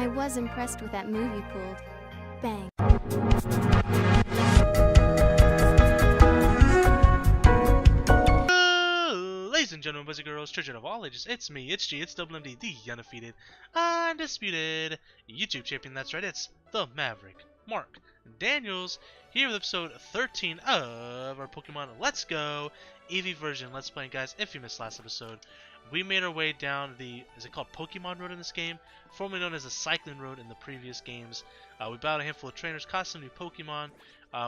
I was impressed with that move you pulled. Bang. Ladies and gentlemen, boys and girls, children of all ages, it's me, it's G, it's WMD, the undefeated, undisputed YouTube champion. That's right, it's the Maverick, Mark Daniels, here with episode 13 of our Pokemon Let's Go Eevee version Let's Play. Guys, if you missed last episode, we made our way down the, is it called Pokemon Road in this game? Formerly known as the Cycling Road in the previous games. We battled a handful of trainers, caught some new Pokemon.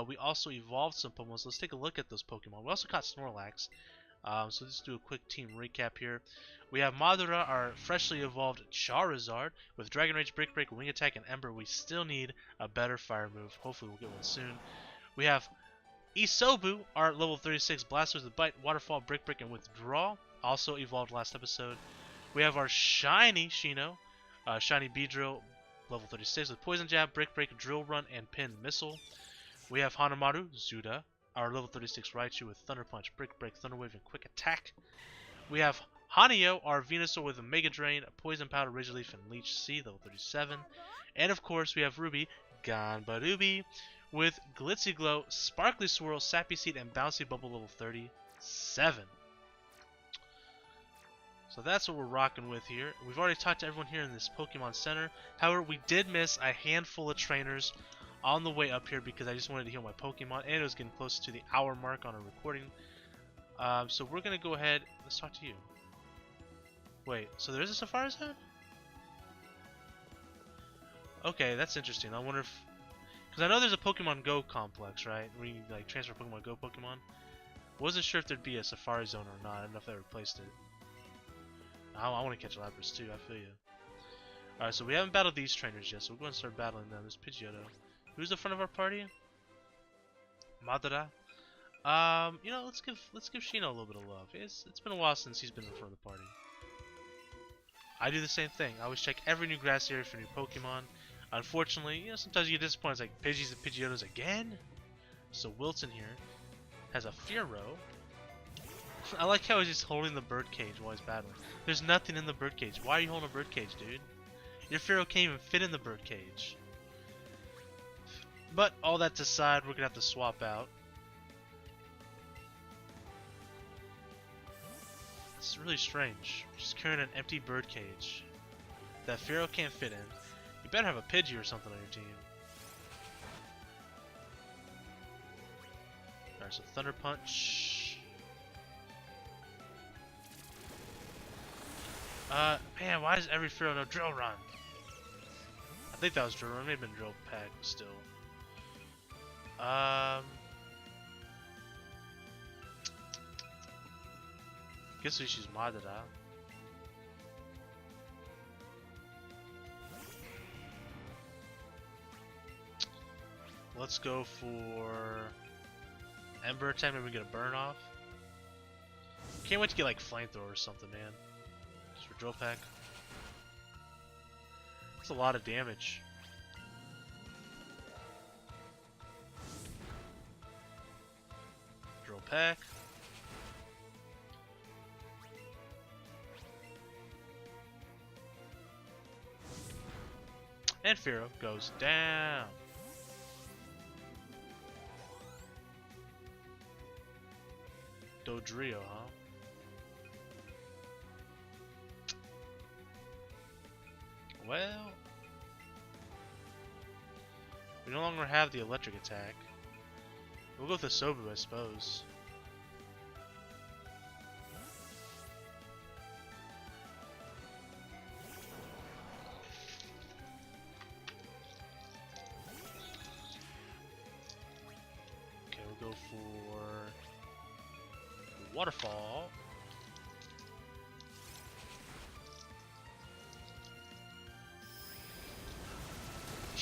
We also evolved some Pokemon, so let's take a look at those Pokemon. We also caught Snorlax. So let's do a quick team recap here. We have Madara, our freshly evolved Charizard, with Dragon Rage, Brick Break, Wing Attack, and Ember. We still need a better fire move. Hopefully we'll get one soon. We have Isobu, our level 36 Blasters with Bite, Waterfall, Brick Break, and Withdraw. Also evolved last episode. We have our shiny Shino, Shiny Beedrill, level 36 with Poison Jab, Brick Break, Drill Run, and Pin Missile. We have Hanamaru Zuda, our level 36 Raichu with Thunder Punch, Brick Break, Thunder Wave, and Quick Attack. We have Hanyo, our Venusaur with a Mega Drain, Poison Powder, Razor Leaf, and Leech Seed, level 37. And of course, we have Ruby, Ganbarubi, with Glitzy Glow, Sparkly Swirl, Sappy Seed, and Bouncy Bubble, level 37. So that's what we're rocking with here. We've already talked to everyone here in this Pokemon Center. However, we did miss a handful of trainers on the way up here because I just wanted to heal my Pokemon, and it was getting close to the hour mark on our recording. So we're gonna go ahead. Let's talk to you. Wait, so there is a Safari Zone? Okay, that's interesting. I wonder if, because I know there's a Pokemon Go complex, right? Where you like transfer Pokemon Go Pokemon. Wasn't sure if there'd be a Safari Zone or not. I don't know if they replaced it. I want to catch Lapras too. I feel you. All right, so we haven't battled these trainers yet, so we're going to start battling them. This Pidgeotto. Who's the front of our party? Madara. You know, let's give Shino a little bit of love. It's been a while since he's been in front of the party. I do the same thing. I always check every new grass area for new Pokemon. Unfortunately, you know, sometimes you get disappointed. It's like Pidgeys and Pidgeottos again. So Wilton here has a Fearow. I like how he's just holding the birdcage while he's battling. There's nothing in the birdcage. Why are you holding a birdcage, dude? Your Fearow can't even fit in the birdcage. But all that aside, we're gonna have to swap out. It's really strange. Just carrying an empty birdcage that Fearow can't fit in. You better have a Pidgey or something on your team. Alright, so Thunder Punch. Man, why does every Fearow know Drill Run? I think that was Drill Run. It may have been Drill Peck still. Guess we choose Madara. Let's go for Ember Attack. Maybe we get a burn off. Can't wait to get like Flamethrower or something, man. Just for Drill Peck. That's a lot of damage. Drill Peck. And Fearow goes down. Dodrio, huh? Well, we no longer have the electric attack. We'll go with the Sobu, I suppose. Okay, we'll go for Waterfall.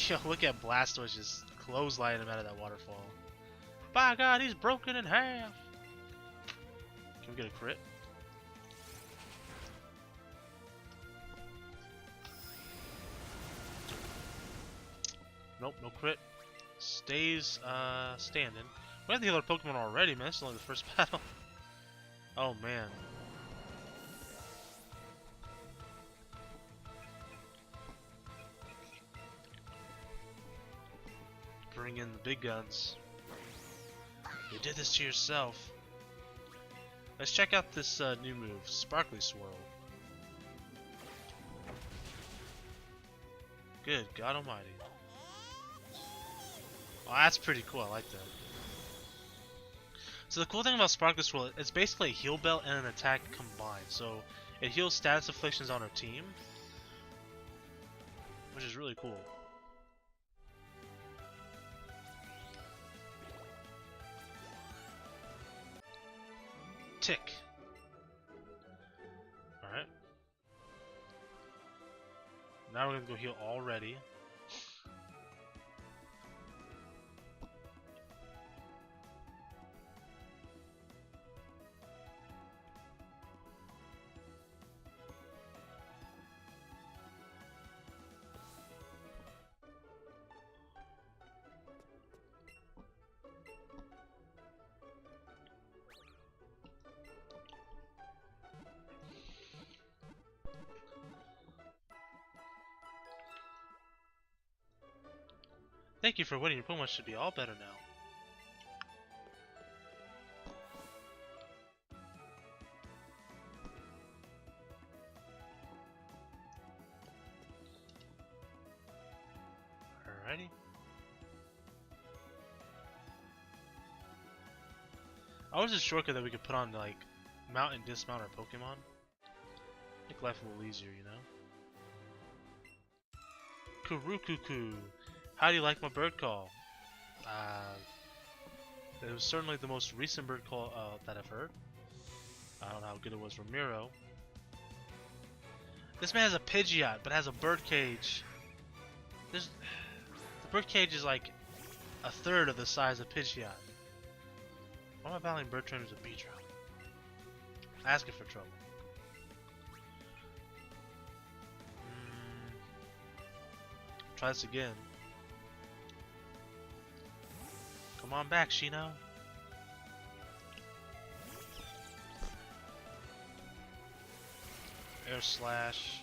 Yo, look at Blastoise just clotheslining him out of that waterfall. By God, he's broken in half. Can we get a crit? Nope, no crit. Stays standing. We have the other Pokemon already, man. This is only the first battle. Oh man. bring in the big guns. You did this to yourself. Let's check out this new move, Sparkly Swirl. Good God Almighty. Oh, that's pretty cool. I like that. So the cool thing about Sparkly Swirl, it's basically a heal belt and an attack combined. So it heals status afflictions on our team, which is really cool. Tick. Alright. Now we're gonna go heal already. Thank you for winning. Your Pokemon should be all better now. Alrighty. I was a shortcut that we could put on to, like, mount and dismount our Pokemon. Make life a little easier, you know? Kurukuku. How do you like my bird call? It was certainly the most recent bird call that I've heard. I don't know how good it was. Ramiro. This man has a Pidgeot, but has a bird cage. The bird cage is like a third of the size of Pidgeot. Why am I battling bird trainers with Beedrill? Asking for trouble. Try this again. Come on back, Shino. Air Slash.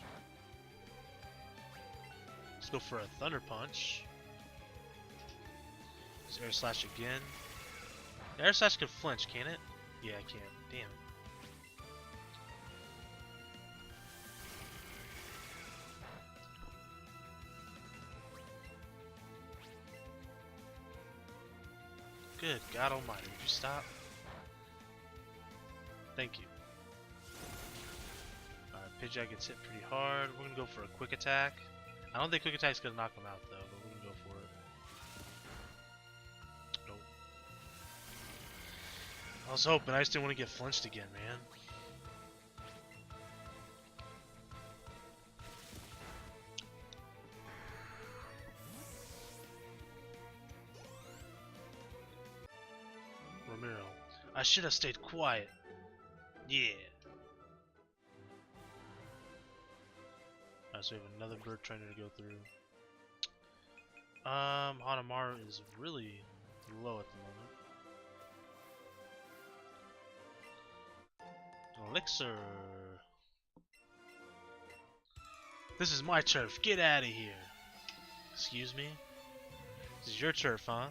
Let's go for a Thunder Punch. Just Air Slash again. Air Slash can flinch, can it? Yeah, it can. Damn it. Good God Almighty, would you stop? Thank you. Alright, Pidgeot gets hit pretty hard. We're gonna go for a quick attack. I don't think quick attack's gonna knock him out though, but we're gonna go for it. Nope. I was hoping, I just didn't want to get flinched again, man. Ramiro. I should have stayed quiet. Yeah. Alright, so we have another bird trainer to go through. Hanamaru is really low at the moment. Elixir. This is my turf. Get out of here. Excuse me? This is your turf, huh?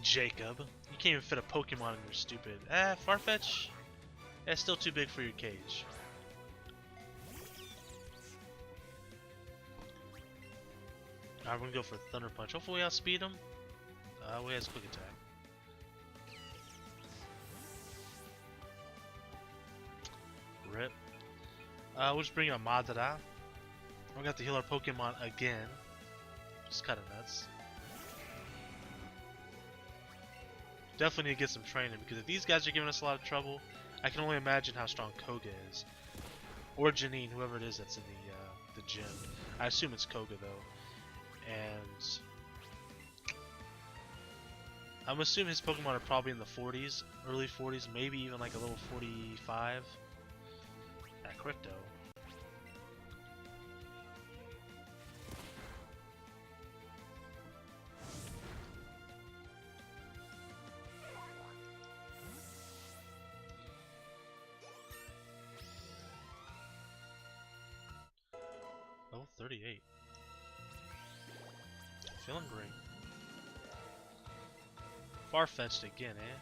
Jacob. You can't even fit a Pokemon in your stupid... Farfetch? That's still too big for your cage. Alright, we're gonna go for Thunder Punch. Hopefully we outspeed him. We has Quick Attack. Rip. We'll just bring out Madara. We're gonna have to heal our Pokemon again. Just kinda nuts. Definitely need to get some training, because if these guys are giving us a lot of trouble, I can only imagine how strong Koga is. Or Janine, whoever it is that's in the gym. I assume it's Koga though. And I'm assuming his Pokemon are probably in the 40s, early 40s, maybe even like a little 45. At Crypto. Level 38. Feeling great. Far-fetched again, eh?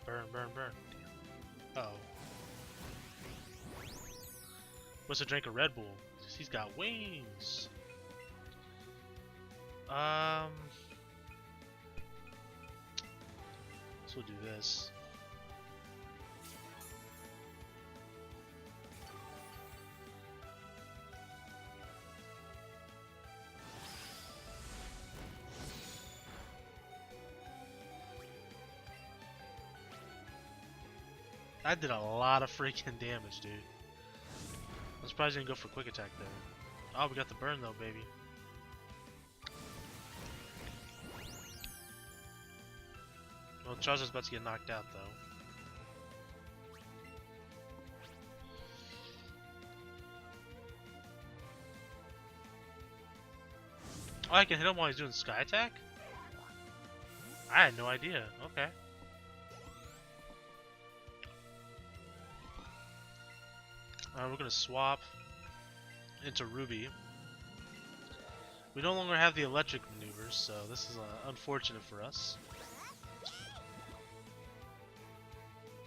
Burn, burn, burn. Uh-oh. What's to drink a Red Bull? He's got wings. So we'll do this. That did a lot of freaking damage, dude. I'm surprised he didn't go for quick attack there. Oh, we got the burn though, baby. Well, Charizard's about to get knocked out though. Oh, I can hit him while he's doing Sky Attack? I had no idea. Okay. We're gonna swap into Ruby. We no longer have the electric maneuvers, so this is unfortunate for us.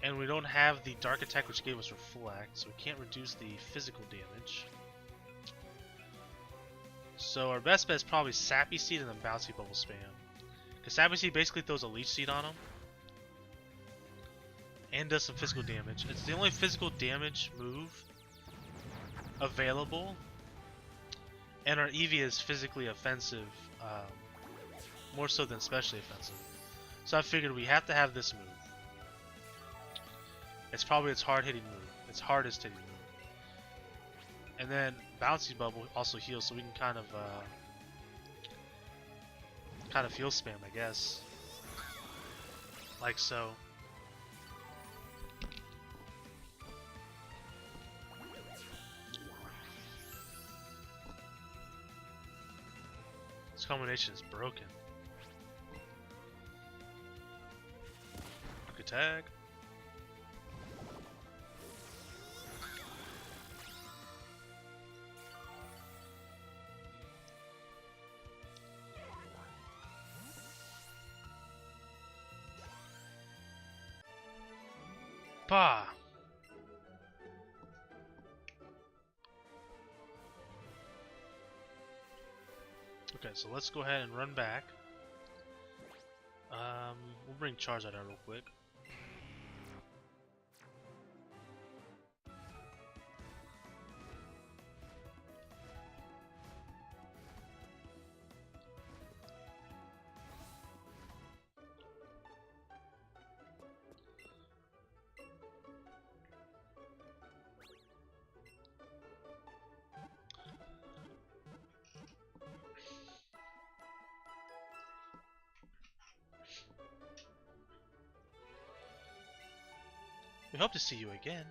And we don't have the dark attack, which gave us reflect, so we can't reduce the physical damage. So our best bet is probably Sappy Seed and then Bouncy Bubble spam. Because Sappy Seed basically throws a Leech Seed on him. And does some physical damage. It's the only physical damage move available. And our Eevee is physically offensive, more so than specially offensive. So I figured we have to have this move. It's probably its hard-hitting move. Its hardest hitting move. And then Bouncy Bubble also heals, so we can kind of heal spam, I guess. Like so. This combination is broken. Quick attack. Bah. Okay, so let's go ahead and run back. We'll bring Charizard out real quick. We hope to see you again.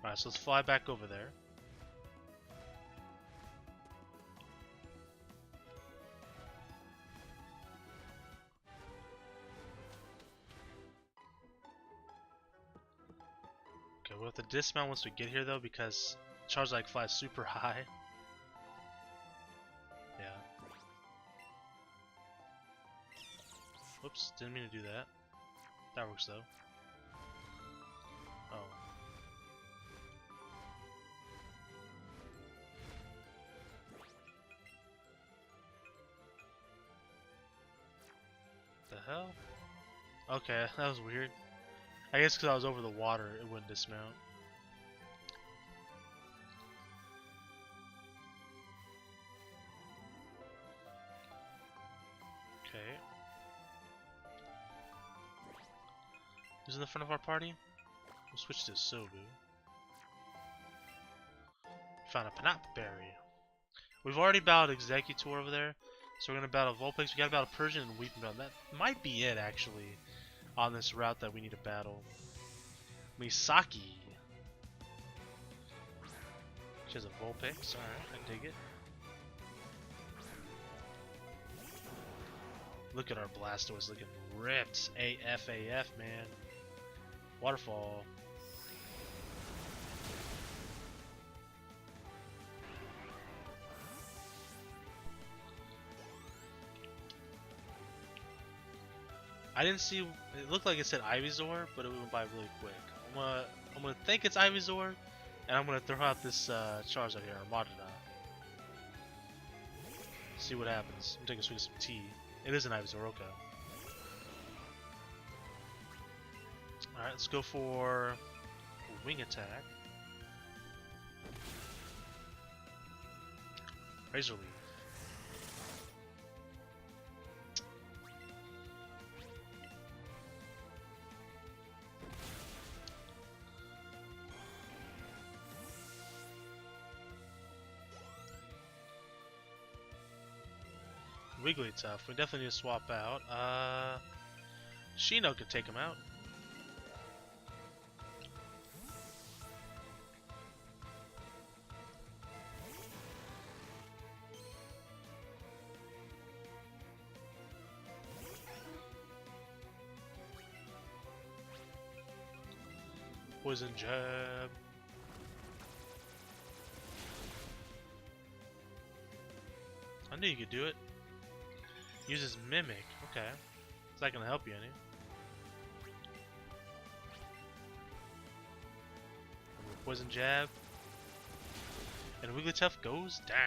Alright, so let's fly back over there. Okay, we'll have to dismount once we get here though, because Charizard flies super high. Yeah. Whoops, didn't mean to do that. That works though. Oh. The hell? Okay, that was weird. I guess because I was over the water, it wouldn't dismount. Okay. Who's in the front of our party? We'll switch to Sobu. Found a Panap Berry. We've already battled Executor over there, so we're gonna battle Vulpix. We gotta battle Persian and Weepinbell. That might be it actually on this route that we need to battle. Misaki. She has a Vulpix. Alright, I dig it. Look at our Blastoise looking ripped. AF, man. Waterfall. I didn't see. It looked like it said Ivysaur, but it went by really quick. I'm gonna think it's Ivysaur, and I'm gonna throw out this Charizard here, Armada. See what happens. I'm taking a swig of some tea. It is an Ivysaur, okay. Alright, let's go for a wing attack. Razor Leaf. Wigglytuff, we definitely need to swap out. Shino could take him out. Poison jab. I knew you could do it. Uses Mimic. Okay. Is that gonna help you any? Poison jab. And Wigglytuff goes down.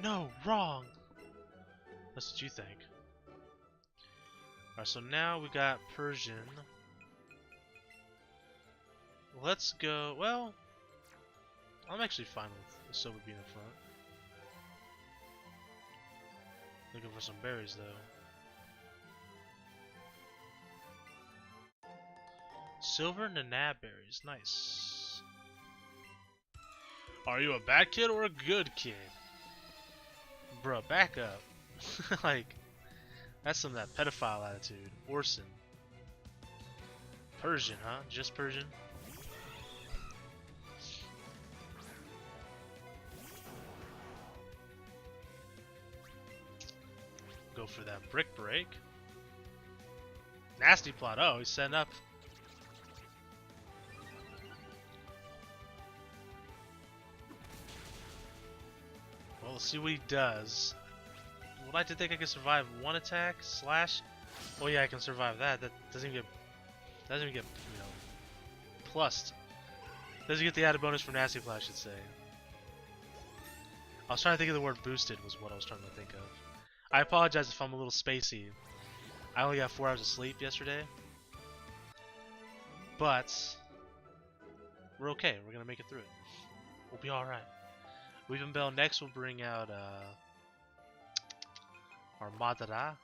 No, wrong. That's what you think. Alright, so now we got Persian. Let's go. Well, I'm actually fine with the silver being in front. Looking for some berries though. Silver Nanab berries, nice. Are you a bad kid or a good kid? Bruh, back up. Like, that's some of that pedophile attitude. Orson. Persian, huh? Just Persian? Go for that Brick Break. Nasty Plot. Oh, he's setting up. Well, let's see what he does. Would like to think I can survive one attack slash. Oh yeah, I can survive that. That doesn't even get you know, plussed. Doesn't get the added bonus for Nasty Plot, I should say. I was trying to think of the word boosted was what I was trying to think of. I apologize if I'm a little spacey. I only got 4 hours of sleep yesterday. But we're okay. We're gonna make it through it. We'll be alright. Weaving Bell next will bring out our Madara.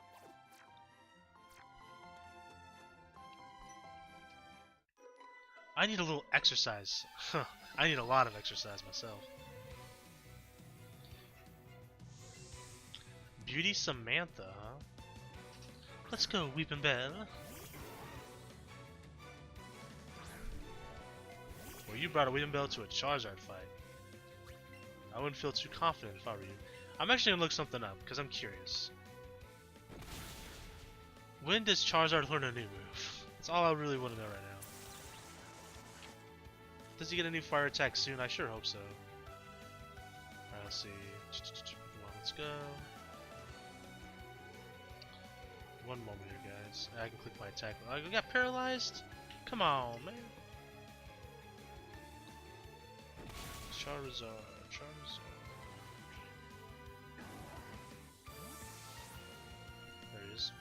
I need a little exercise. I need a lot of exercise myself. Beauty Samantha, huh? Let's go, Weeping Bell. Well, you brought a Weeping Bell to a Charizard fight. I wouldn't feel too confident if I were you. I'm actually gonna look something up, because I'm curious. When does Charizard learn a new move? That's all I really want to know right now. Does he get a new fire attack soon? I sure hope so. Alright, let's see. Come on, let's go. One moment here, guys. I can click my attack. I got paralyzed? Come on, man. Charizard. There he is.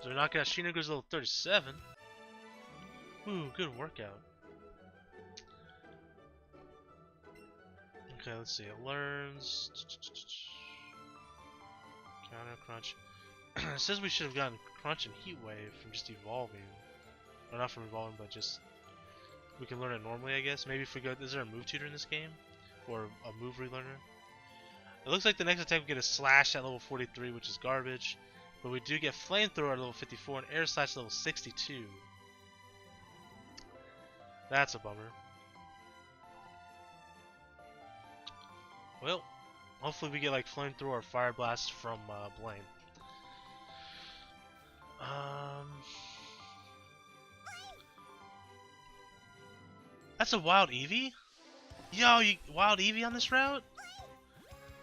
So we're knocking out Shinogu's level 37. Ooh, good workout. Okay, let's see. It learns. Counter Crunch. It says we should have gotten Crunch and Heat Wave from just evolving. Or not from evolving, but just. We can learn it normally, I guess. Maybe if we go. Is there a move tutor in this game? Or a move relearner? It looks like the next attack we get is Slash at level 43, which is garbage. But we do get Flamethrower at level 54 and Air Slash at level 62. That's a bummer. Well, hopefully we get like flamethrower or fire blast from Blaine. That's a wild Eevee? Yo, wild Eevee on this route?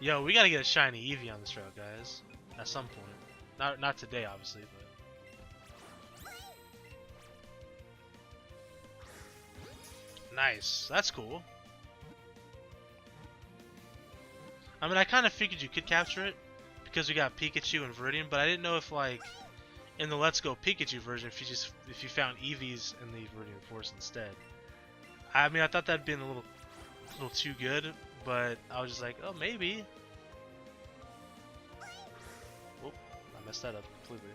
Yo, we gotta get a shiny Eevee on this route, guys. At some point. Not today, obviously, but... Nice. That's cool. I mean, I kind of figured you could capture it because we got Pikachu and Viridian, but I didn't know if, like, in the Let's Go Pikachu version, if you found Eevees in the Viridian Forest instead. I mean, I thought that'd been a little too good, but I was just like, oh, maybe. Whoop, I messed that up completely.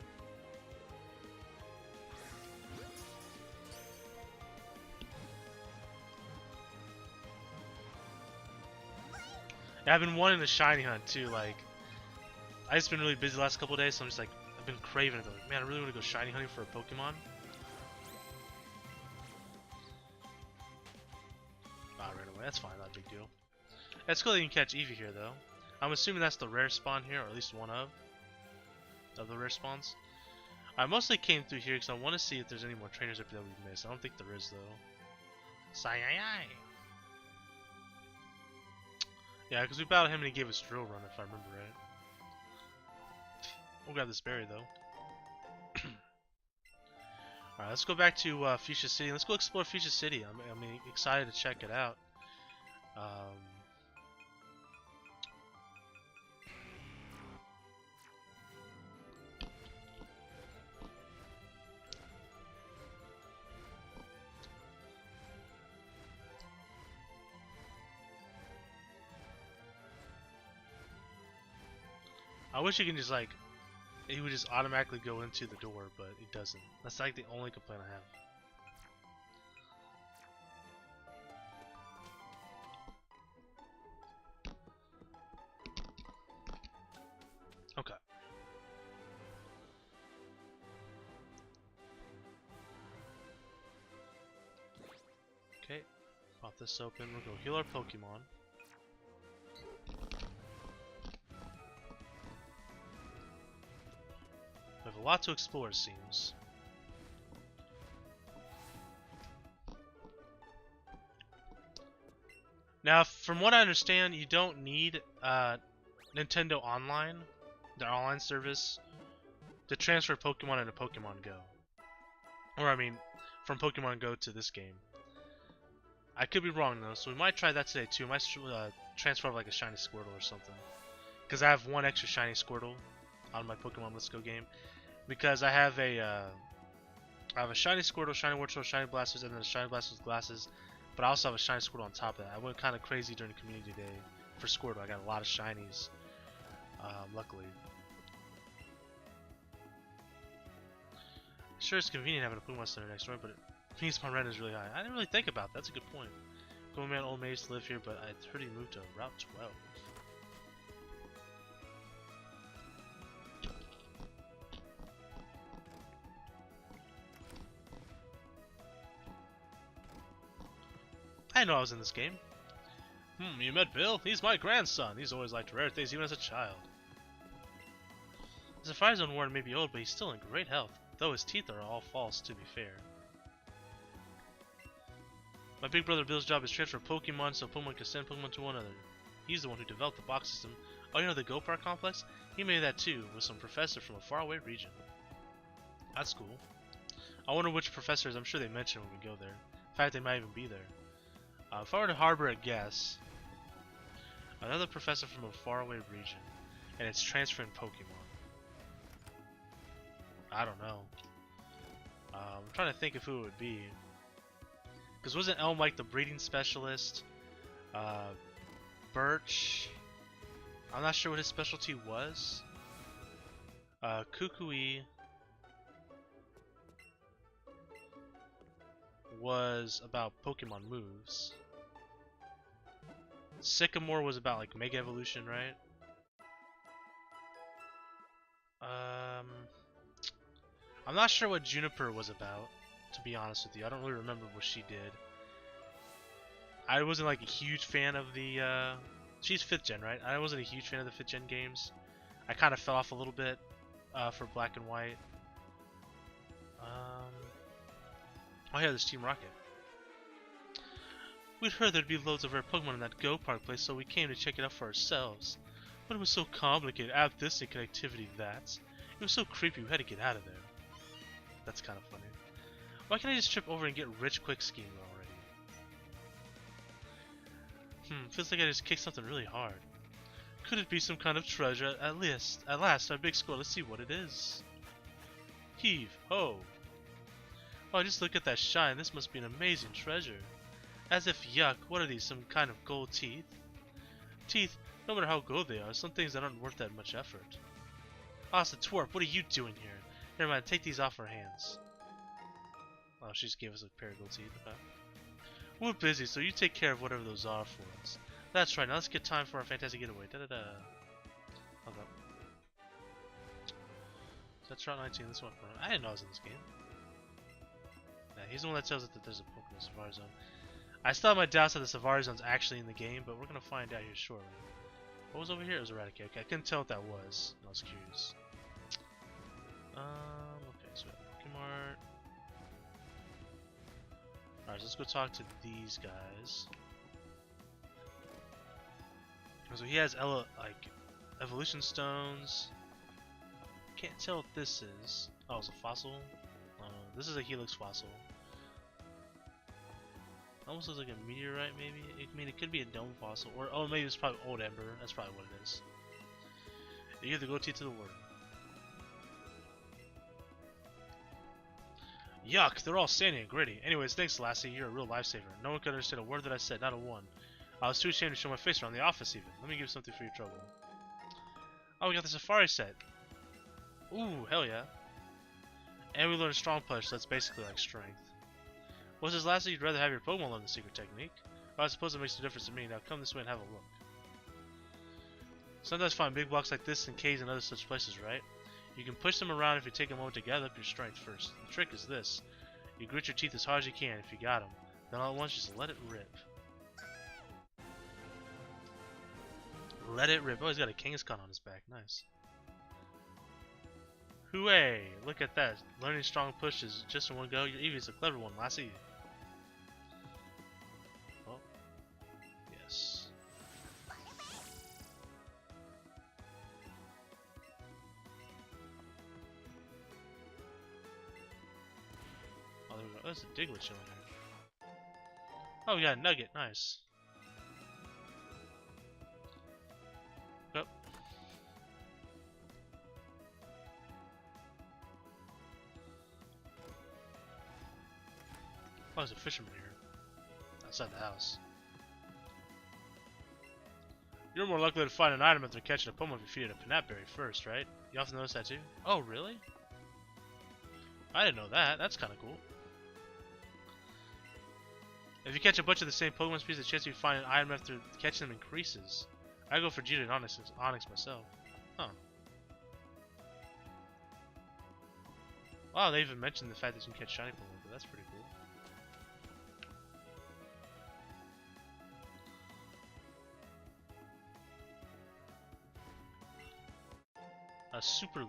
Yeah, I've been wanting a shiny hunt too. Like, I just been really busy the last couple of days, so I'm just like, I've been craving it. Like, man, I really want to go shiny hunting for a Pokemon. Ah, right away. That's fine. Not a big deal. It's cool that you can catch Eevee here, though. I'm assuming that's the rare spawn here, or at least one of the rare spawns. I mostly came through here because I want to see if there's any more trainers up here that we've missed. I don't think there is, though. Sai-ai-ai. Yeah, because we battled him and he gave us Drill Run, if I remember right. We'll grab this berry, though. Alright, let's go back to Fuchsia City. Let's go explore Fuchsia City. I'm excited to check it out. I wish you can just like, he would just automatically go into the door, but it doesn't. That's like the only complaint I have. Okay. Okay, pop this open. We'll go heal our Pokemon. We have a lot to explore, it seems. Now, from what I understand, you don't need Nintendo Online, their online service, to transfer Pokemon into Pokemon Go. Or, I mean, from Pokemon Go to this game. I could be wrong, though, so we might try that today, too. We might transfer like a shiny Squirtle or something. Because I have one extra shiny Squirtle on my Pokemon Let's Go game. Because I have a shiny Squirtle, shiny Wartortle, shiny Blastoise, and then a shiny Blastoise with glasses. But I also have a shiny Squirtle on top of that. I went kind of crazy during Community Day for Squirtle. I got a lot of shinies, luckily. Sure, it's convenient having a Pokemon Center next door, but it means my rent is really high. I didn't really think about that. That's a good point. Going man, old mage to live here, but I heard he moved to Route 12. I know I was in this game. You met Bill? He's my grandson. He's always liked rare things, even as a child. His fire zone warden may be old, but he's still in great health, though his teeth are all false, to be fair. My big brother Bill's job is transfer Pokemon so Pokemon can send Pokemon to one another. He's the one who developed the box system. Oh, you know the Go Park complex? He made that too, with some professor from a faraway region. That's cool. I wonder which professors. I'm sure they mention when we go there. In fact, they might even be there. If I were to harbor a guess, another professor from a faraway region, and it's transferring Pokemon. I don't know. I'm trying to think of who it would be. Because wasn't Elm like the breeding specialist? Birch. I'm not sure what his specialty was. Kukui was about Pokemon moves. Sycamore was about like Mega Evolution, right? I'm not sure what Juniper was about, to be honest with you. I don't really remember what she did. I wasn't like a huge fan of the She's 5th gen, right? I wasn't a huge fan of the 5th gen games. I kind of fell off a little bit for Black and White. Oh yeah, there's Team Rocket. We'd heard there'd be loads of rare Pokemon in that Go Park place, so we came to check it out for ourselves. But it was so complicated. Add this and connectivity, that. It was so creepy, we had to get out of there. That's kind of funny. Why can't I just trip over and get rich quick scheme already? Feels like I just kicked something really hard. Could it be some kind of treasure? At last, our big score. Let's see what it is. Heave ho! Oh, just look at that shine. This must be an amazing treasure. As if yuck, what are these? Some kind of gold teeth? Teeth, no matter how gold they are, some things that aren't worth that much effort. Asa Twerp, what are you doing here? Never mind, take these off our hands. Oh, she just gave us a pair of gold teeth. Okay. We're busy, so you take care of whatever those are for us. That's right, now let's get time for our fantastic getaway. Da-da-da. Okay. That's Route 19, this one. I didn't know I was in this game. Yeah, he's the one that tells us that there's a Pokemon Safari Zone. I still have my doubts that the Safari Zone's actually in the game, but we're gonna find out here shortly. What was over here? It was Eradicate. Okay, I couldn't tell what that was. I was curious. Okay, so Pokemart. Alright, so let's go talk to these guys. So he has evolution stones. Can't tell what this is. Oh, it's a fossil. This is a Helix fossil. Almost looks like a meteorite, maybe. I mean, it could be a dome fossil, or oh, maybe it's probably old ember. That's probably what it is. You give the goatee to the warden. Yuck! They're all sandy and gritty. Anyways, thanks, Lassie. You're a real lifesaver. No one could understand a word that I said, not a one. I was too ashamed to show my face around the office, even. Let me give you something for your trouble. Oh, we got the safari set. Ooh, hell yeah. And we learned strong push, so that's basically like strength. What's this, Lassie? You'd rather have your Pokemon learn the secret technique? Well, I suppose it makes a difference to me. Now come this way and have a look. Sometimes find big blocks like this in caves and other such places, right? You can push them around if you take a moment to gather up your strength first. The trick is this. You grit your teeth as hard as you can if you got them. Then all at once, just let it rip. Let it rip. Oh, he's got a Kangaskhan on his back. Nice. Hooray! Look at that. Learning strong pushes just in one go. Your Eevee's a clever one, Lassie. Oh. Yes. Oh, there we go. Oh, there's a Diglett chilling here. Oh, we got a Nugget. Nice. Yep. Oh, there's a fisherman here. Outside the house. You're more likely to find an item after catching a Pokemon if you feed it a Pinapberry first, right? You often notice that too? Oh, really? I didn't know that. That's kind of cool. If you catch a bunch of the same Pokemon species, the chance you find an item after catching them increases. I go for Jita and Onyx myself. Huh. Wow, they even mentioned the fact that you can catch shiny Pokemon, but that's pretty cool. A super lure.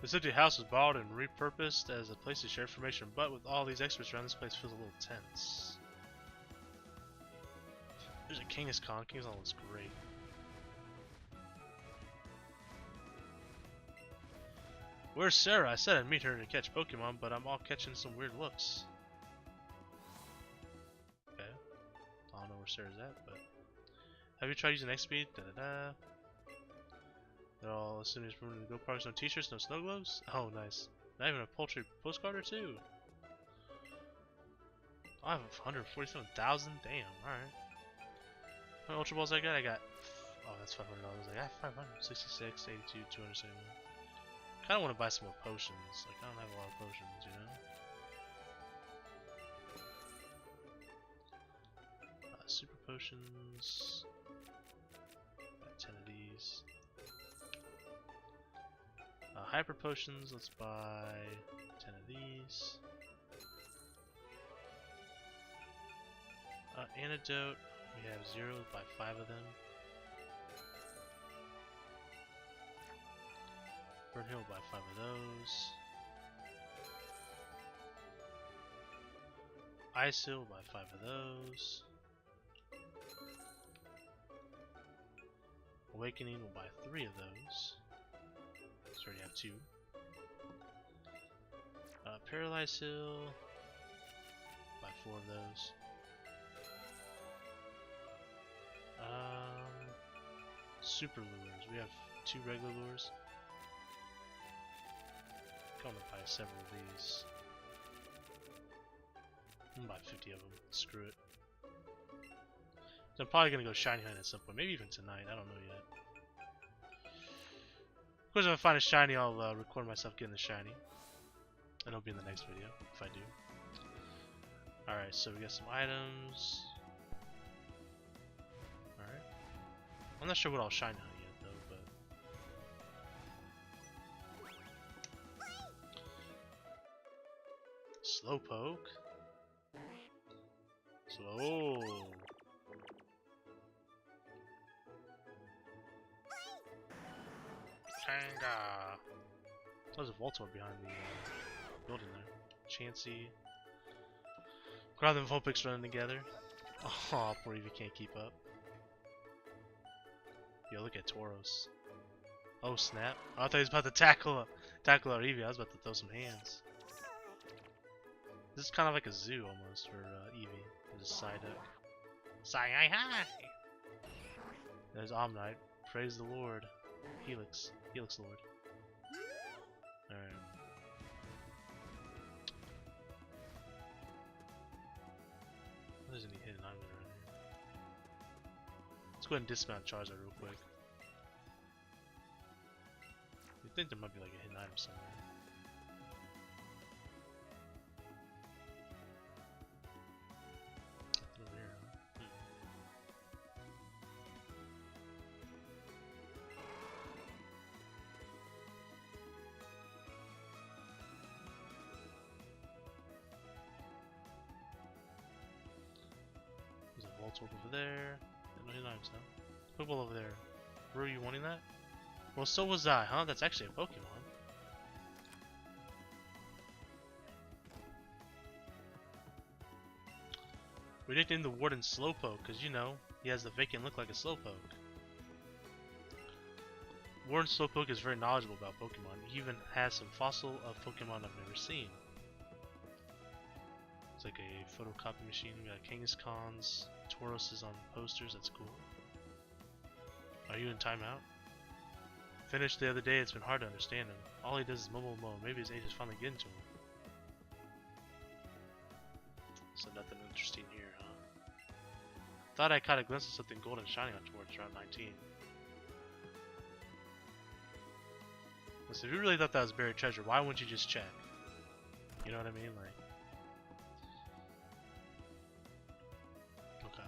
This empty house was borrowed and repurposed as a place to share information, but with all these experts around, this place feels a little tense. There's a Kangaskhan. Kangaskhan looks great. Where's Sarah? I said I'd meet her to catch Pokemon, but I'm all catching some weird looks. Okay. I don't know where Sarah's at, but... Have you tried using X-Speed? Da-da-da. They're all assuming it's permitted to go parks, no t-shirts, no snow gloves? Oh, nice. Not even a poultry postcard or two? I have 147,000? Damn, alright. How many Ultra Balls I got? I got... Oh, that's $500. I got 566, 82, 271. I kinda want to buy some more potions. Like, I don't have a lot of potions, you know? Super potions. Got 10 of these. Hyper potions, let's buy 10 of these. Antidote, we have 0, buy 5 of them. Burn Hill, buy 5 of those. Ice Hill, buy 5 of those. Awakening, will buy 3 of those. So already have 2. Paralyze Hill, buy 4 of those. Super lures, we have 2 regular lures. I'm gonna buy several of these. I'm gonna buy 50 of them. Screw it. So I'm probably gonna go shiny hunt at some point. Maybe even tonight. I don't know yet. Of course, if I find a shiny, I'll record myself getting the shiny. And it'll be in the next video if I do. Alright, so we got some items. Alright. I'm not sure what I'll shiny hunt yet though, but. Slowpoke. Slow. Kanga. There's a Voltorb behind the building there. Chansey. Crowd and Vulpix running together. Oh, poor Eevee can't keep up. Yo, look at Tauros. Oh snap! I thought he was about to tackle our Eevee. I was about to throw some hands. This is kind of like a zoo almost for Eevee. There's a Psyduck. Psy-hi-hi! There's Omnite. Praise the Lord. Helix Lord. Alright. There's any hidden items around here. Let's go ahead and dismount Charizard real quick. You'd think there might be like a hidden item somewhere. Nothing over here, huh? There's a Voltorb over there. No hidden items, huh? Pokeball over there. Were you wanting that? Well, so was I, huh? That's actually a Pokemon. We nicknamed the Warden Slowpoke because, you know, he has the vacant look like a Slowpoke. Warden Slowpoke is very knowledgeable about Pokemon. He even has some fossil of Pokemon I've never seen. It's like a photocopy machine. We got Kangaskhan's, Tauros is on posters. That's cool. Are you in timeout? Finished the other day. It's been hard to understand him. All he does is mumble. Maybe his age is finally getting to him. So nothing interesting here, huh? Thought I caught a glimpse of something golden shining on towards round 19. Listen, if you really thought that was buried treasure, why wouldn't you just check? You know what I mean? Like. Okay.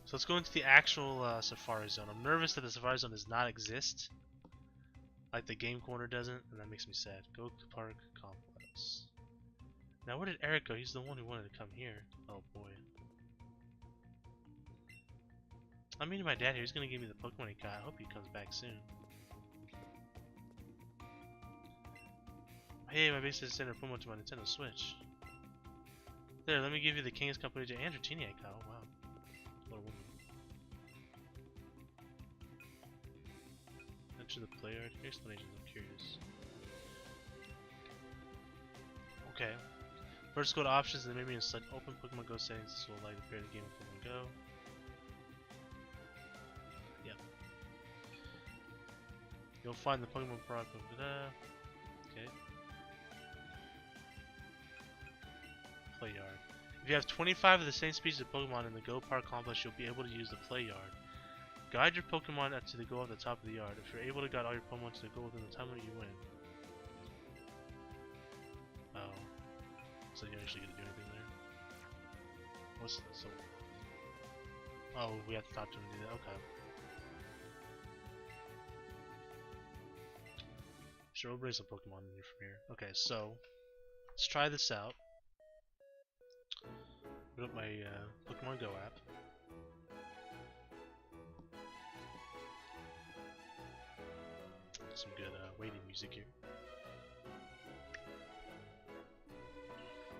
So let's go into the actual Safari Zone. I'm nervous that the Safari Zone does not exist. Like the Game Corner doesn't, and that makes me sad. Go Park Complex. Now where did Eric go? He's the one who wanted to come here. Oh boy. I'm meeting my dad here. He's gonna give me the Pokemon he got. I hope he comes back soon. Hey, my base is center Pokemon to my Nintendo Switch. There, let me give you the King's Company to Andrew Tini I got. Oh wow. What a woman. Enter the player. Explanations, I'm curious. Okay. First go to options and then maybe select open Pokemon Go settings. This will allow you to pair the game with Pokemon Go. Yep. You'll find the Pokemon product. Okay. Play yard. If you have 25 of the same species of Pokemon in the Go Park Complex, you'll be able to use the play yard. Guide your Pokemon to the goal at the top of the yard. If you're able to guide all your Pokemon to the goal within the time limit, you win. Oh. So you're actually gonna do anything there? What's this? Oh, we have to talk to him to do that. Okay. Sure, we'll bring some Pokemon in here from here. Okay, so let's try this out. Put up my Pokemon Go app. Some good waiting music here.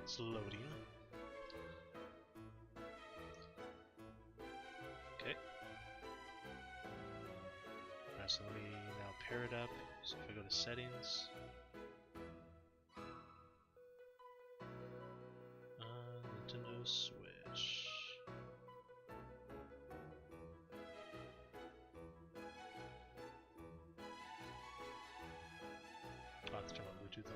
It's loading. Okay. Alright, so let me now pair it up. So if I go to settings, Nintendo Switch. I'll have to turn my Bluetooth on.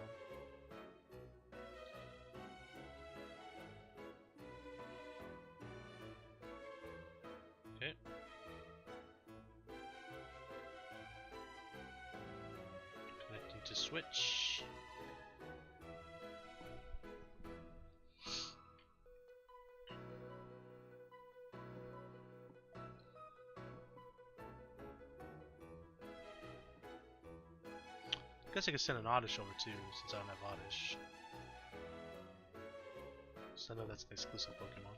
Okay. Connecting to Switch. I guess I could send an Oddish over too, since I don't have Oddish. So I know that's an exclusive Pokemon.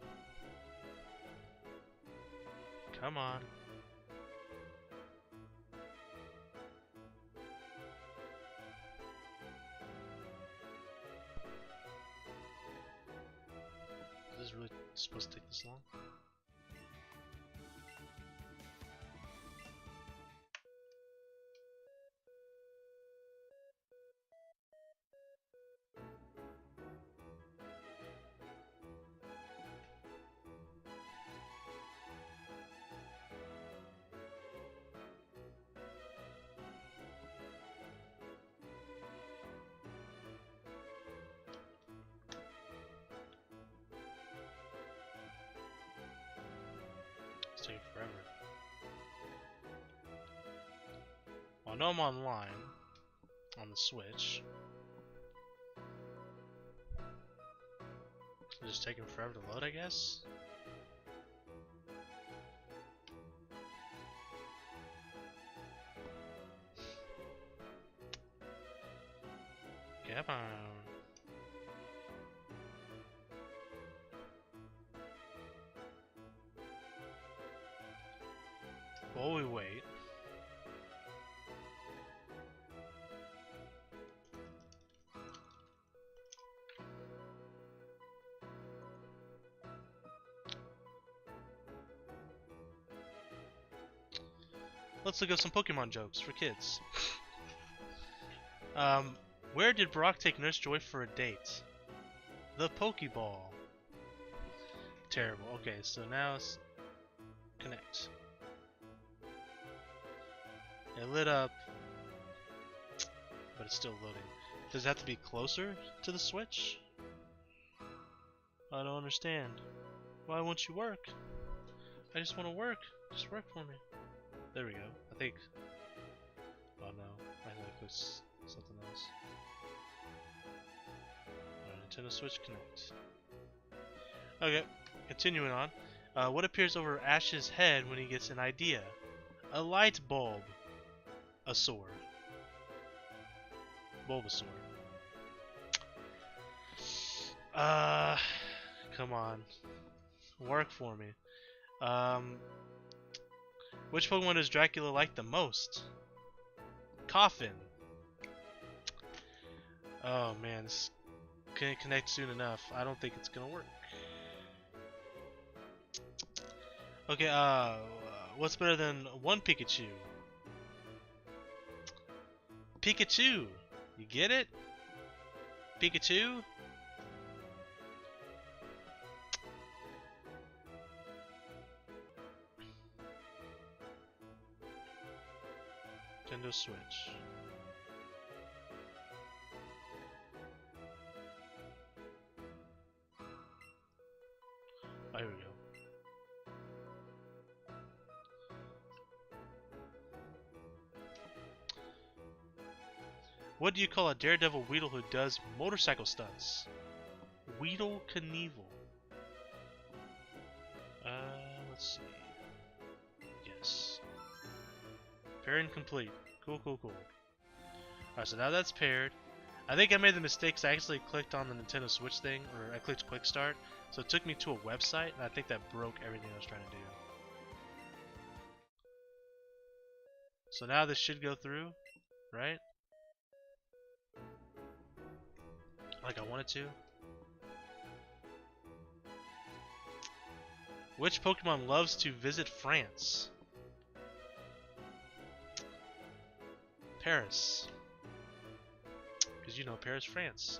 Come on. Is this really supposed to take this long? It's taking forever. Well, I know I'm online on the Switch. It's just taking forever to load, I guess. Come on. While we wait, let's look at some Pokemon jokes for kids. Where did Brock take Nurse Joy for a date? The Pokeball. Terrible. Okay, so now it's connect. It lit up, but it's still loading. Does it have to be closer to the Switch? I don't understand. Why won't you work? I just want to work. Just work for me. There we go. I think. Oh no. I think it was something else. Alright, Nintendo Switch Connect. Okay, continuing on. What appears over Ash's head when he gets an idea? A light bulb. A sword. Bulbasaur. Come on. Work for me. Which Pokemon does Dracula like the most? Coffin. Oh man, this can't connect soon enough. I don't think it's gonna work. Okay, what's better than one Pikachu? Pikachu! You get it? Pikachu? Nintendo Switch. Oh, here we go. What do you call a daredevil Weedle who does motorcycle stunts? Weedle Knievel. Pairing complete. Cool, cool, cool. Alright, so now that's paired. I think I made the mistake 'cause I actually clicked on the Nintendo Switch thing, or I clicked Quick Start, so it took me to a website, and I think that broke everything I was trying to do. So now this should go through, right? Like I wanted to. Which Pokemon loves to visit France? Paris. Because you know Paris, France.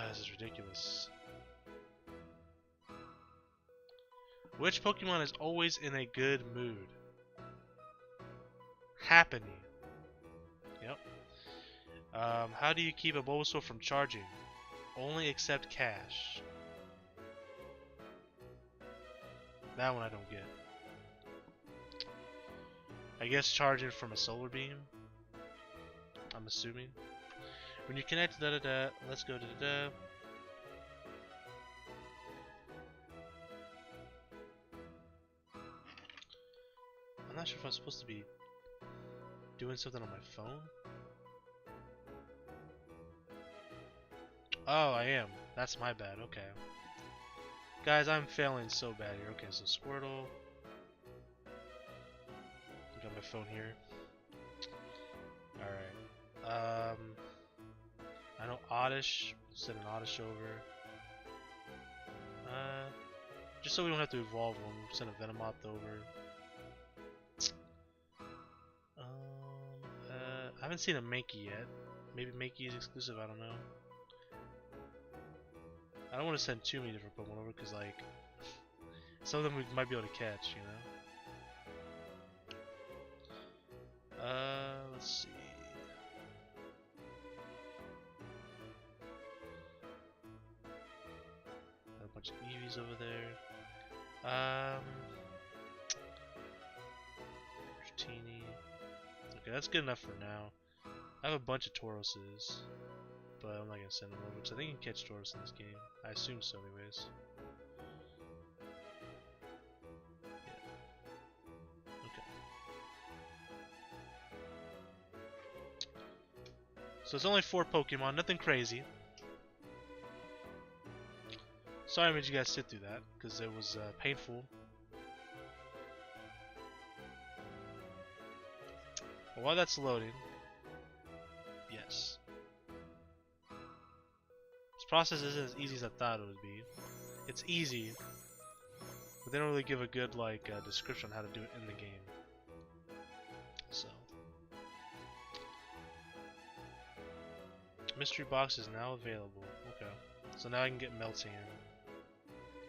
This is ridiculous. Which Pokemon is always in a good mood? Happiny. Yep. How do you keep a Bulbasaur from charging? Only accept cash. That one I don't get. I guess charging from a solar beam? I'm assuming. When you connect da-da-da, let's go da-da-da. I'm not sure if I'm supposed to be doing something on my phone. Oh, I am. That's my bad. Okay. Guys, I'm failing so bad here. Okay, so Squirtle. I got my phone here. Alright. I know Oddish. Send an Oddish over. Just so we don't have to evolve one, we'll send a Venomoth over. I haven't seen a Mankey yet. Maybe Mankey is exclusive, I don't know. I don't want to send too many different Pokemon over because, like, some of them we might be able to catch, you know? Let's see. Got a bunch of Eevees over there. Dratini. Okay, that's good enough for now. I have a bunch of Tauroses, but I'm not gonna send them over because I think you can catch Tauros in this game. I assume so, anyways. Yeah. Okay. So it's only 4 Pokemon, nothing crazy. Sorry I made you guys sit through that because it was painful. But while that's loading, yes. This process isn't as easy as I thought it would be. It's easy, but they don't really give a good description on how to do it in the game. So, mystery box is now available. Okay, so now I can get Meltan,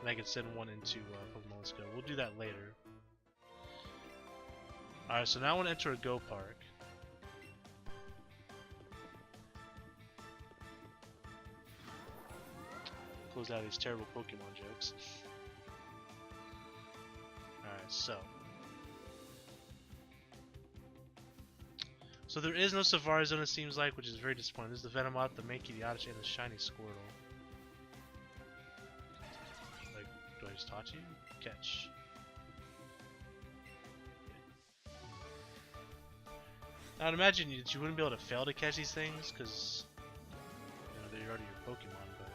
and I can send one into Pokemon Let's Go. We'll do that later. Alright, so now I want to enter a Go Park. Close out these terrible Pokemon jokes. Alright, so. So there is no Safari Zone, it seems like, which is very disappointing. This is the Venomoth, the Mankey, the Oddish, and the Shiny Squirtle. Like, do I just taunt you? Catch. I'd imagine you wouldn't be able to fail to catch these things, because you know, they're already your Pokemon, but...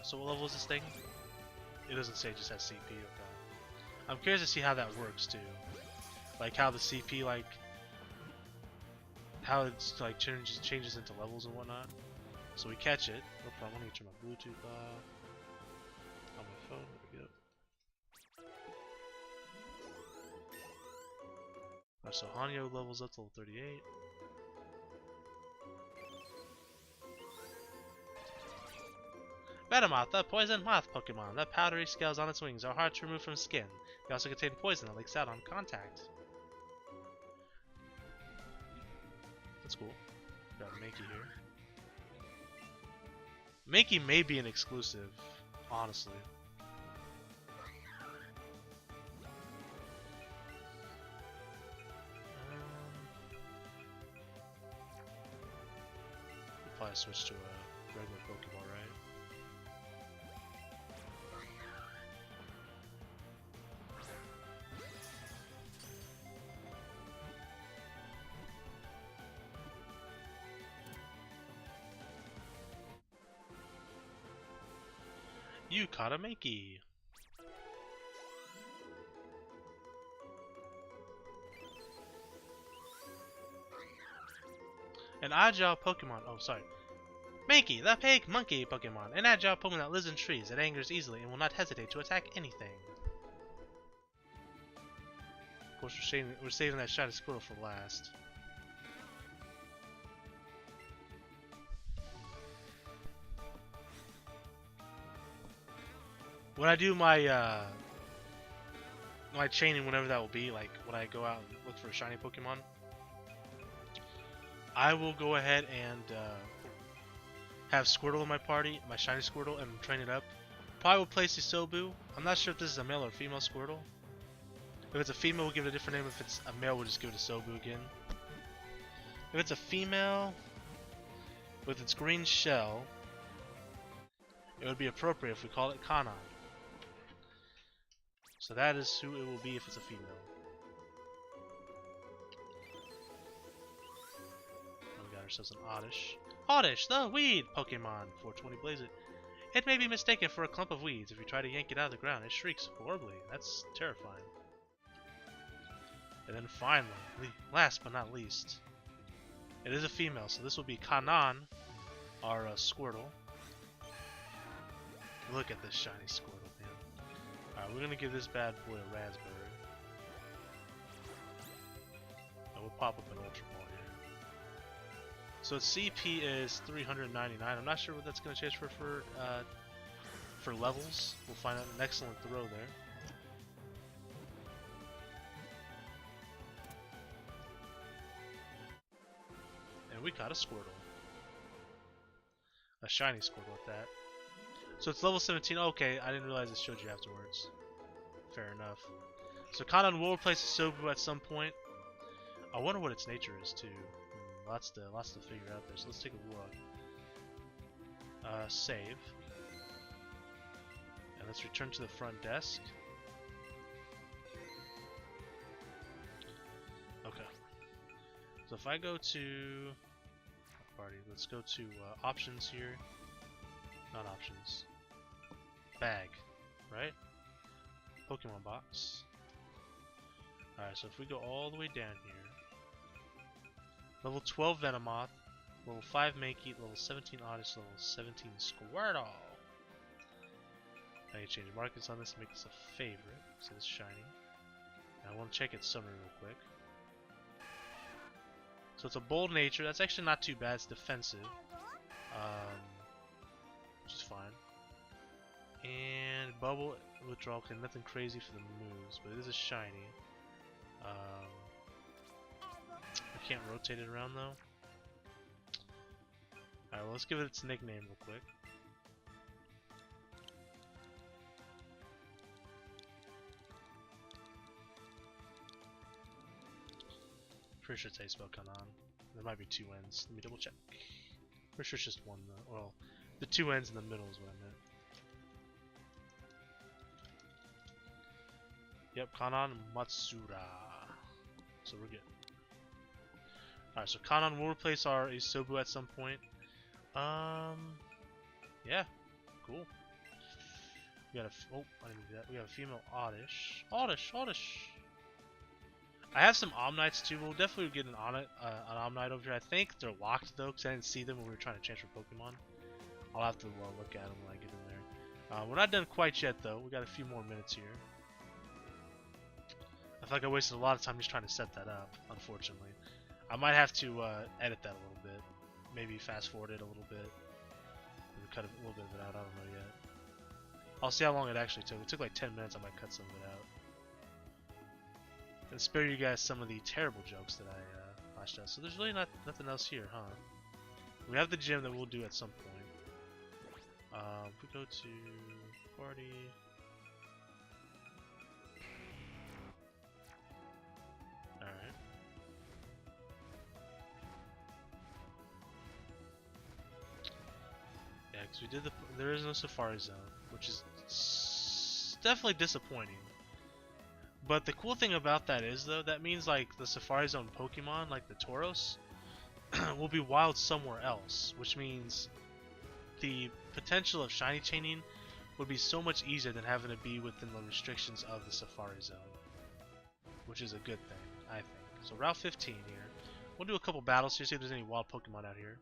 So what level is this thing? It doesn't say, it just has CP, okay. I'm curious to see how that works, too. Like, how the CP, like... How it's, like, changes into levels and whatnot. So we catch it. No problem, let me turn my Bluetooth off. On my phone, there we go. Alright, so Hanyo levels up to level 38. Venomoth, the poison moth Pokemon. The powdery scales on its wings are hard to remove from skin. They also contain poison that leaks out on contact. That's cool. Got Mankey here. Mankey may be an exclusive, honestly. We'll probably switch to a regular Pokeball, right? You caught a Mankey. An agile Pokemon. Oh, sorry. Mankey, the pig monkey Pokemon. An agile Pokemon that lives in trees. It angers easily and will not hesitate to attack anything. Of course, we're saving that shiny Squirtle for last. When I do my my training, whenever that will be, like when I go out and look for a shiny Pokemon, I will go ahead and have Squirtle in my party, my shiny Squirtle, and train it up. Probably will place the Sobu. I'm not sure if this is a male or female Squirtle. If it's a female, we'll give it a different name. If it's a male, we'll just give it a Sobu again. If it's a female with its green shell, it would be appropriate if we call it Kanan. So that is who it will be if it's a female. We got ourselves an Oddish. Oddish, the weed Pokemon! 420 Blaze It. It may be mistaken for a clump of weeds. If you try to yank it out of the ground, it shrieks horribly. That's terrifying. And then finally, last but not least, it is a female, so this will be Kanan, our Squirtle. Look at this shiny Squirtle, man. Alright, we're gonna give this bad boy a raspberry. And we'll pop up an Ultra Ball here. So its CP is 399. I'm not sure what that's gonna change for levels. We'll find out. An excellent throw there. And we caught a Squirtle. A shiny Squirtle at that. So it's level 17. Okay, I didn't realize it showed you afterwards. Fair enough. So Kanan will replace the Sobu at some point. I wonder what its nature is too. Lots to figure out there. So let's take a look. Save. And let's return to the front desk. Okay. So if I go to party, let's go to options here. Not options. Bag, right? Pokemon box. Alright, so if we go all the way down here. Level 12 Venomoth, level 5 Mankey, level 17 Oddish, level 17 Squirtle. I need to change markings on this to make this a favorite, so it's shiny. And I want to check its summary real quick. So it's a bold nature, that's actually not too bad, it's defensive. Which is fine. And bubble withdrawal, okay, nothing crazy for the moves, but it is a shiny. I can't rotate it around though. Alright, well, let's give it its nickname real quick. Pretty sure it's how you spell Kanan. There might be two N's. Let me double check. Pretty sure it's just one though. Well, the two N's in the middle is what I meant. Yep, Kanan Matsura. So we're good. Alright, so Kanan will replace our Isobu at some point. Yeah, cool. We got a I didn't do that. We got a female Oddish. Oddish. I have some Omnites too. We'll definitely get an Omnite over here. I think they're locked though, because I didn't see them when we were trying to transfer Pokemon. I'll have to look at them when I get in there. We're not done quite yet though. We got a few more minutes here. I feel like I wasted a lot of time just trying to set that up, unfortunately. I might have to edit that a little bit. Maybe fast forward it a little bit. Maybe cut a little bit of it out, I don't know yet. I'll see how long it actually took. It took like 10 minutes, I might cut some of it out. And spare you guys some of the terrible jokes that I flashed out. So there's really nothing else here, huh? We have the gym that we'll do at some point. If we go to party... Alright. Yeah, because we did there is no Safari Zone, which is definitely disappointing. But the cool thing about that is, though, that means like the Safari Zone Pokemon, like the Tauros, will be wild somewhere else, which means the potential of shiny chaining would be so much easier than having to be within the restrictions of the Safari Zone, which is a good thing, I think. So Route 15 here. We'll do a couple battles here, see if there's any wild Pokemon out here.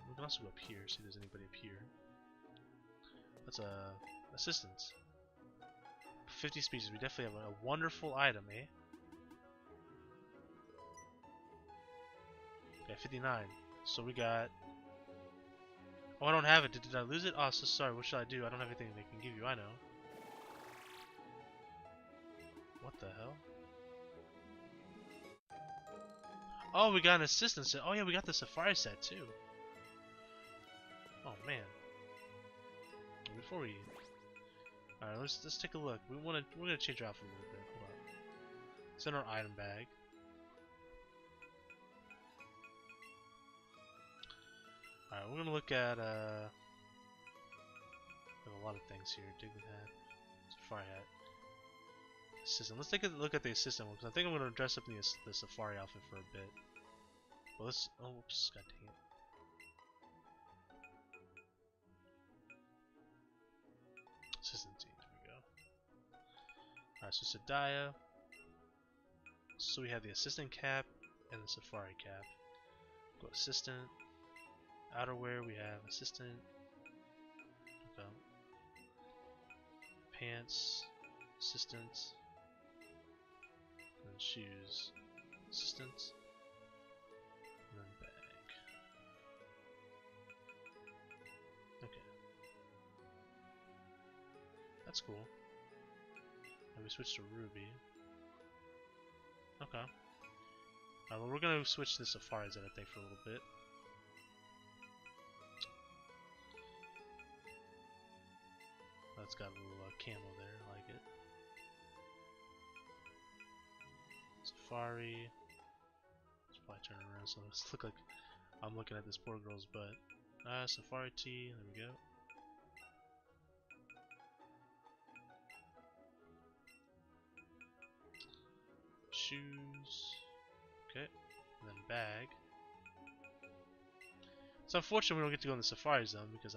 We can also go up here, see if there's anybody up here. That's assistance. 50 species. We definitely have a wonderful item, eh? Okay, 59. So we got... Oh, I don't have it. Did I lose it? Oh, so sorry. What should I do? I don't have anything they can give you. I know. What the hell? Oh, we got an assistant set. Oh yeah, we got the Safari set too. Oh man. Before we... Alright, let's take a look. We're gonna change our outfit a little bit. Hold on. It's in our item bag. Alright, we're gonna look at we have a lot of things here. Diglett hat, Safari hat, assistant. Let's take a look at the assistant one because I think I'm gonna dress up in the Safari outfit for a bit. Well, let's. Oh, oops! God dang it. Assistant team. There we go. Alright, so it's a Dia. So we have the assistant cap and the Safari cap. Go assistant. Outerwear, we have assistant. Okay. Pants, assistant. And then shoes, assistant. And then bag. Okay. That's cool. And we switch to Ruby. Okay. Well, we're gonna switch to the Safaris, I think, for a little bit. That's got a little candle there, I like it. Safari. Let's probably turn it around so it looks like I'm looking at this poor girl's butt. Safari tee, there we go. Shoes. Okay. And then bag. It's unfortunate we don't get to go in the Safari Zone because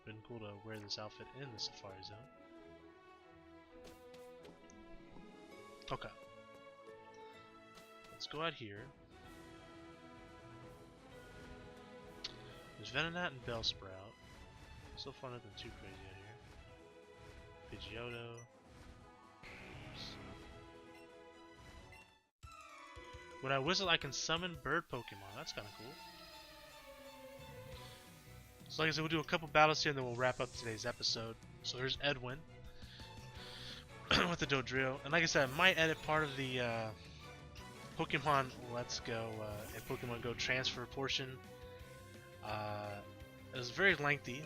been cool to wear this outfit in the Safari Zone. Okay. Let's go out here. There's Venonat and Bellsprout. So far nothing too crazy out here. Pidgeotto. Oops. When I whistle I can summon bird Pokemon. That's kinda cool. So like I said, we'll do a couple battles here and then we'll wrap up today's episode. So here's Edwin with the Dodrio. And like I said, I might edit part of the Pokemon Let's Go and Pokemon Go transfer portion. It was very lengthy.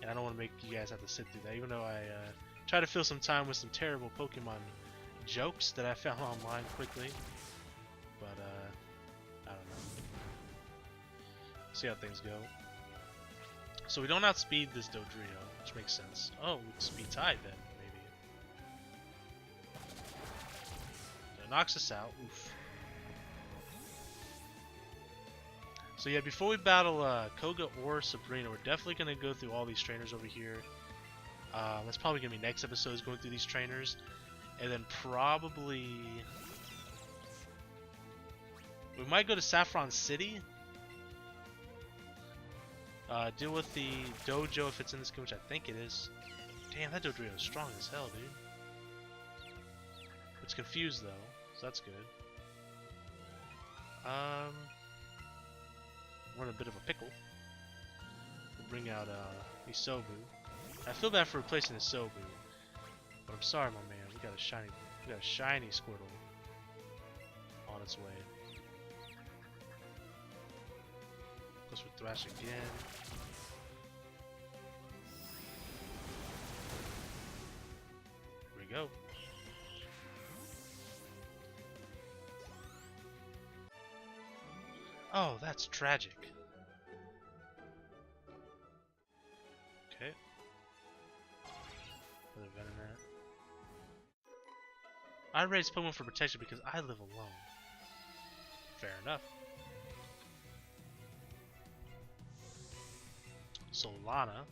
And I don't want to make you guys have to sit through that. Even though I try to fill some time with some terrible Pokemon jokes that I found online quickly. But I don't know. See how things go. So we don't outspeed this Dodrio, which makes sense. Oh, we'd speed tied then, maybe. It knocks us out. Oof. So yeah, before we battle Koga or Sabrina, we're definitely going to go through all these trainers over here. That's probably going to be next episode, is going through these trainers. And then probably... we might go to Saffron City. Deal with the dojo if it's in this game, which I think it is. Damn, that Dodrio is strong as hell, dude. It's confused though, so that's good. We're in a bit of a pickle. We'll bring out Isobu. I feel bad for replacing Isobu, but I'm sorry, my man. We got a shiny Squirtle on its way. Goes for Thrash again. Here we go. Oh, that's tragic. Okay. Another Venonat. I raise Pokemon for protection because I live alone. Fair enough. Solana.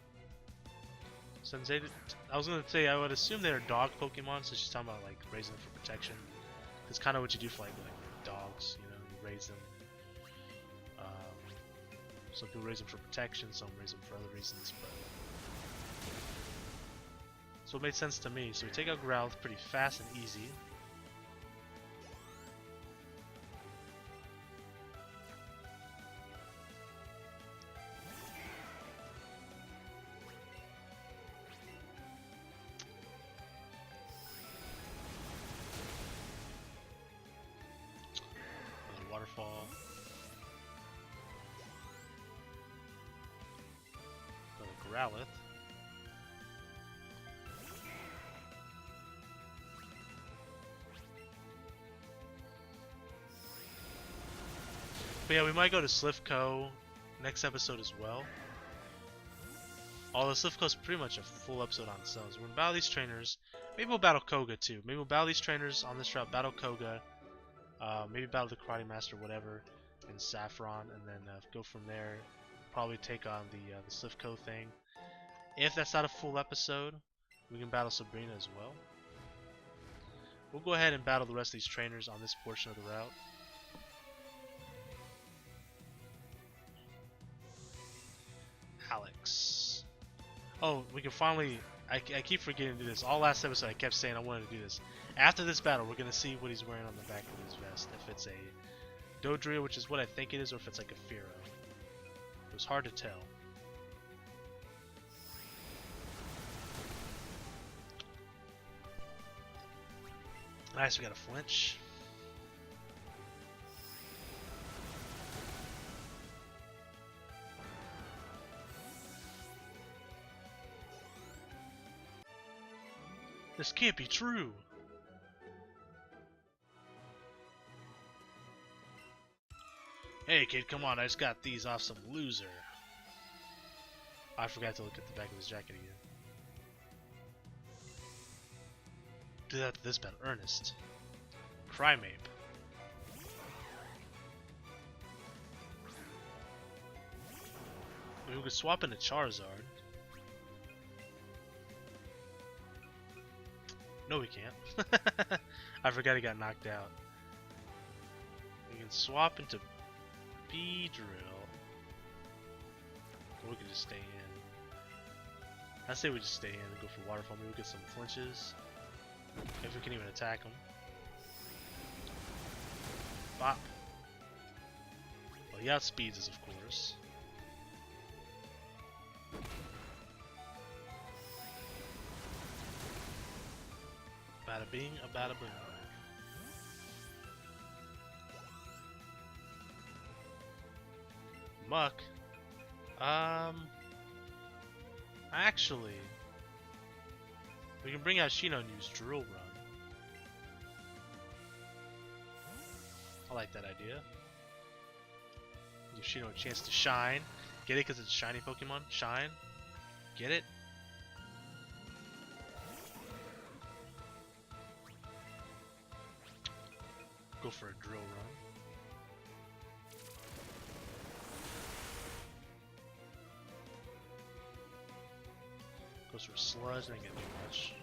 I was gonna say I would assume they're dog Pokemon, so she's talking about like raising them for protection. It's kind of what you do for like dogs, you know, you raise them. Some people raise them for protection, some raise them for other reasons, but so it made sense to me. So we take out Growlithe pretty fast and easy. Another waterfall. Another Growlithe. But yeah, we might go to Slivko next episode as well. Although Slivko's pretty much a full episode on its own. So we're gonna battle these trainers. Maybe we'll battle Koga too. Maybe we'll battle these trainers on this route, battle Koga. Maybe battle the Karate Master, whatever, in Saffron, and then go from there. Probably take on the Slivko thing. If that's not a full episode, we can battle Sabrina as well. We'll go ahead and battle the rest of these trainers on this portion of the route. Alex. Oh, we can finally... I keep forgetting to do this. All last episode I kept saying I wanted to do this. After this battle, we're going to see what he's wearing on the back of his vest. If it's a Dodrio, which is what I think it is, or if it's like a Fearow. It was hard to tell. Nice, we got a flinch. This can't be true. Hey kid, come on, I just got these off some loser. I forgot to look at the back of his jacket again. Do that to this man, Ernest. Crymape. Maybe we could swap into Charizard. No, we can't. I forgot he got knocked out. We can swap into Beedrill. Or we can just stay in. I say we just stay in and go for Waterfall. Maybe we'll get some flinches. If we can even attack him. Bop. Well, he outspeeds us, of course. Bada bing, a bada boom. Muck. Actually, we can bring out Shino and use Drill Run. I like that idea. Give Shino a chance to shine. Get it because it's a shiny Pokemon? Shine. Get it? Go for a Drill Run. Goes for a Sludge, didn't get too much.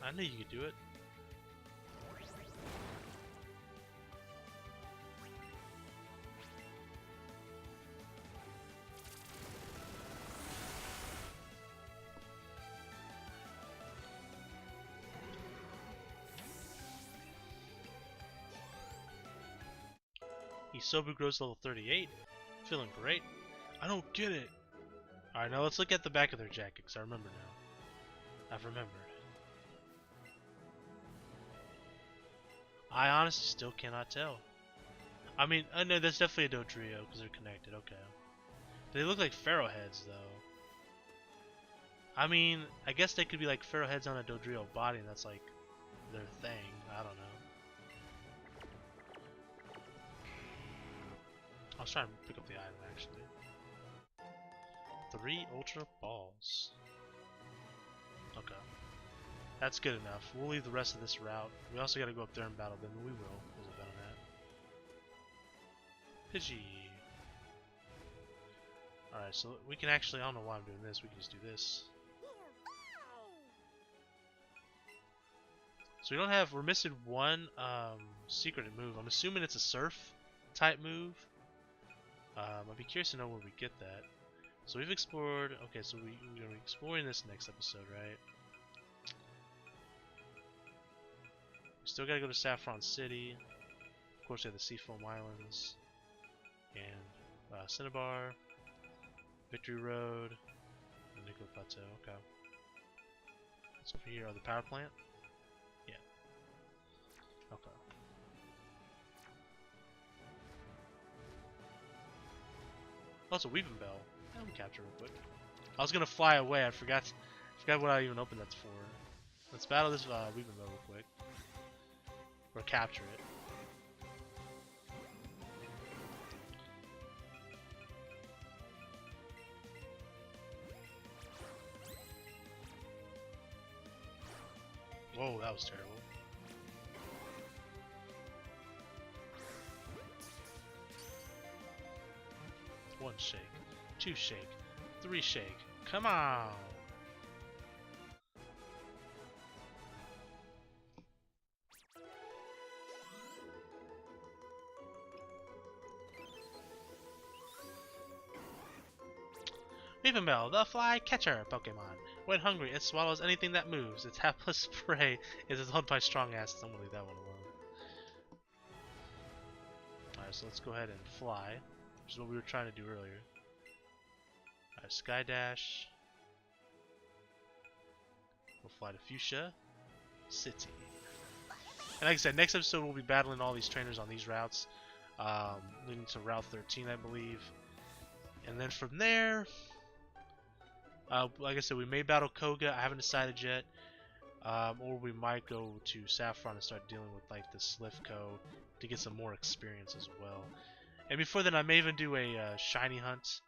I knew you could do it. Isobu grows level 38. Feeling great. I don't get it. Alright, now let's look at the back of their jacket, because I remember now. I've remembered. I honestly still cannot tell. I mean, I know that's definitely a Dodrio, because they're connected, okay. They look like Pharaoh heads, though. I mean, I guess they could be like Pharaoh heads on a Dodrio body, and that's like their thing. I don't know. I was trying to pick up the item, actually. 3 Ultra Balls. Okay. That's good enough. We'll leave the rest of this route. We also got to go up there and battle them, and we will. There's a bet on that. Pidgey. Alright, so we can actually, I don't know why I'm doing this, we can just do this. So we don't have, we're missing one secreted move. I'm assuming it's a surf type move. I'd be curious to know where we get that. So we've explored, okay, so we're going to be exploring this next episode, right? We still got to go to Saffron City. Of course, we have the Seafoam Islands. And Cinnabar. Victory Road. And Nickel Plateau, okay. What's over here? Oh, the power plant? Yeah. Okay. Oh, it's a Weaving Bell. Yeah, we capture real quick. I was gonna fly away. I forgot what I even opened that for. Let's battle this Weaving Bell real quick, or capture it. Whoa, that was terrible. One shake, two shake, three shake. Come on! Weaving Bell, the fly catcher Pokemon. When hungry, it swallows anything that moves. Its hapless prey is held by strong ass. I'm gonna leave that one alone. Alright, so let's go ahead and fly, which is what we were trying to do earlier. Alright, Sky Dash. We'll fly to Fuchsia City. And like I said, next episode we'll be battling all these trainers on these routes, leading to Route 13, I believe. And then from there, like I said, we may battle Koga. I haven't decided yet. Or we might go to Saffron and start dealing with like the Slivco to get some more experience as well. And before then, I may even do a shiny hunt.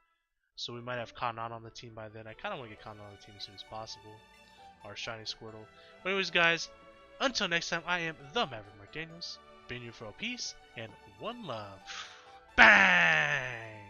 So we might have Kanan on the team by then. I kind of want to get Kanan on the team as soon as possible. Or shiny Squirtle. But anyways, guys, until next time, I am the Maverick Mark Daniels. Been here for a peace and one love. Bang!